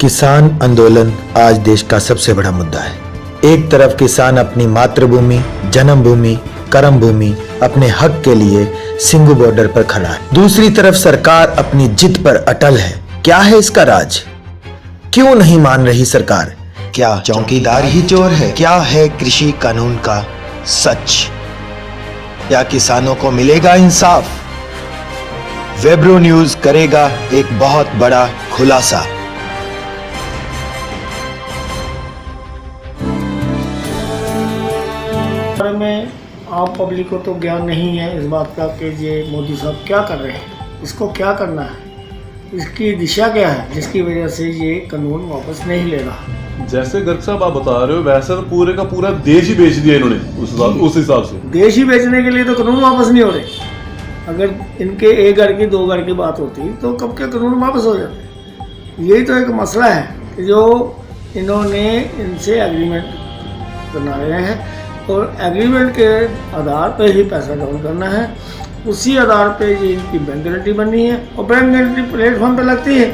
किसान आंदोलन आज देश का सबसे बड़ा मुद्दा है। एक तरफ किसान अपनी मातृभूमि, जन्मभूमि, कर्मभूमि, अपने हक के लिए सिंघू बॉर्डर पर खड़ा है। दूसरी तरफ सरकार अपनी जिद पर अटल है। क्या है इसका राज? क्यों नहीं मान रही सरकार? क्या चौकीदार ही चोर है? क्या है कृषि कानून का सच? क्या किसानों को मिलेगा इंसाफ? वेब्रो न्यूज करेगा एक बहुत बड़ा खुलासा। बारे में आम पब्लिक को तो ज्ञान नहीं है इस बात का कि ये मोदी साहब क्या कर रहे हैं, इसको क्या करना है, इसकी दिशा क्या है, जिसकी वजह से ये कानून वापस नहीं ले रहा। जैसे गर्ग साहब आप बता रहे हो वैसे तो पूरे का पूरा देश ही बेच दिया इन्होंने उस हिसाब से। देश ही बेचने के लिए तो कानून वापस नहीं हो रहे। अगर इनके एक घर की दो घर की बात होती तो कब के कानून वापस हो जाते। यही तो एक मसला है कि जो इन्होंने इनसे एग्रीमेंट बना रहे हैं और एग्रीमेंट के आधार पर ही पैसा डाउन करना है। उसी आधार पे ये इनकी बैंक गारंटी बननी है और बैंक गारंटी प्लेटफॉर्म पे लगती है,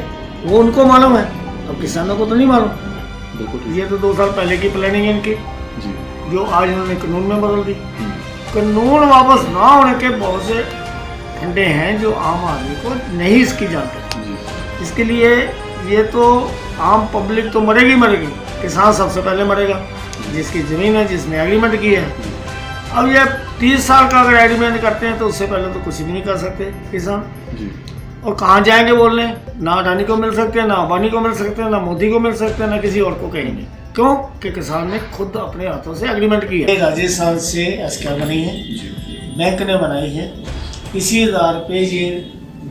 वो उनको मालूम है, अब किसानों को तो नहीं मालूम। ये तो 2 साल पहले की प्लानिंग है इनकी जी। जो आज इन्होंने कानून में बदल दी। कानून वापस ना होने के बहुत से फंडे हैं जो आम आदमी को नहीं इसकी जानकारी। इसके लिए ये तो आम पब्लिक तो मरेगी मरेगी, किसान सबसे पहले मरेगा जिसकी ज़मीन है, जिसने एग्रीमेंट की है। अब ये 30 साल का अगर एग्रीमेंट करते हैं तो उससे पहले तो कुछ भी नहीं कर सकते किसान जी। और कहाँ जाएंगे बोलने? ना अडानी को मिल सकते हैं, ना अंबानी को मिल सकते हैं, ना मोदी को मिल सकते हैं, ना किसी और को कहेंगे। क्यों? कि किसान ने खुद अपने हाथों से एग्रीमेंट किया है। राजस्थान से एसकेआर बनी है, बैंक ने बनाई है। इसी आधार पे ये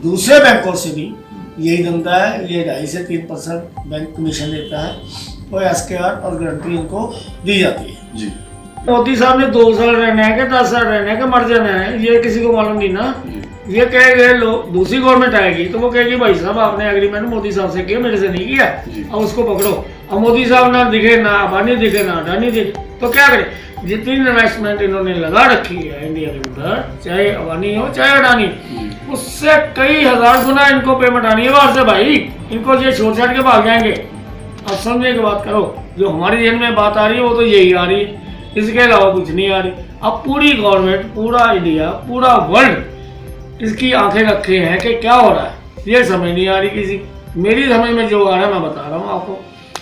दूसरे बैंकों से भी यही धंधा है। ये 2.5 से 3% बैंक कमीशन देता है और एसकेआर और गारंटी इनको दी जाती है जी। मोदी साहब ने 2 साल रहना है कि 10 साल रहना है कि मर जाना है, ये किसी को मालूम नहीं ना। ये कहेंगे लोग, दूसरी गवर्नमेंट आएगी तो वो कहेगी भाई साहब आपने एग्रीमेंट मोदी साहब से किया, मेरे से नहीं किया, अब उसको पकड़ो। अब मोदी साहब ना दिखे, ना अंबानी दिखे, ना अडानी दिखे, तो क्या करें? जितनी इन्वेस्टमेंट इन्होंने लगा रखी है इंडिया के अंदर, चाहे अंबानी हो चाहे अडानी, उससे कई हजार गुना इनको पेमेंट आनी है बाहर से। भाई इनको ये छोड़ छाड़ के भाग जाएंगे। अब समझने की बात करो, जो हमारी जेल में बात आ रही है वो तो यही आ रही है, इसके अलावा कुछ नहीं आ रही। अब पूरी गवर्नमेंट, पूरा इंडिया, पूरा वर्ल्ड इसकी आंखें रखे हैं कि क्या हो रहा है, ये समझ नहीं आ रही किसी। मेरी समझ में जो आ रहा है मैं बता रहा हूँ आपको।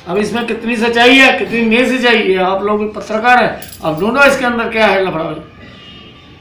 अब इसमें कितनी सच्चाई है कितनी नहीं सच्चाई है, आप लोग पत्रकार हैं, अब ढूंढो इसके अंदर क्या है लफड़ा।